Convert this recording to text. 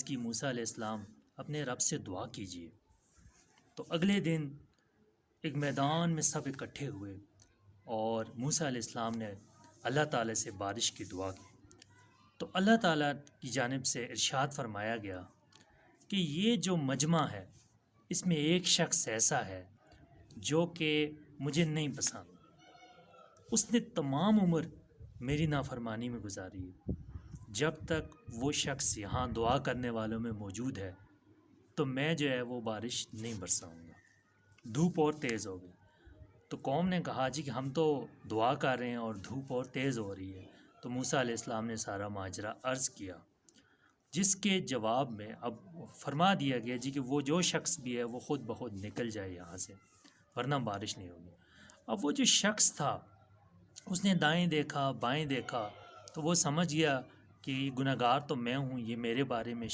کی موسیٰ علیہ السلام اپنے رب سے دعا کیجیے۔ تو اگلے دن ایک میدان میں سب اکٹھے ہوئے اور موسیٰ علیہ السلام نے اللہ تعالیٰ سے بارش کی دعا کی۔ تو اللہ تعالیٰ کی جانب سے ارشاد فرمایا گیا کہ یہ جو مجمع ہے اس میں ایک شخص ایسا ہے جو کہ مجھے نہیں پسند، اس نے تمام عمر میری نافرمانی میں گزاری ہے۔ جب تک وہ شخص یہاں دعا کرنے والوں میں موجود ہے تو میں جو ہے وہ بارش نہیں برساؤں گا۔ دھوپ اور تیز ہو گئی تو قوم نے کہا جی کہ ہم تو دعا کر رہے ہیں اور دھوپ اور تیز ہو رہی ہے۔ تو موسیٰ علیہ السلام نے سارا ماجرا عرض کیا، جس کے جواب میں اب فرما دیا گیا جی کہ وہ جو شخص بھی ہے وہ خود بخود نکل جائے یہاں سے، ورنہ بارش نہیں ہوگی۔ اب وہ جو شخص تھا اس نے دائیں دیکھا بائیں دیکھا تو وہ سمجھ گیا کہ گناہگار تو میں ہوں، یہ میرے بارے میں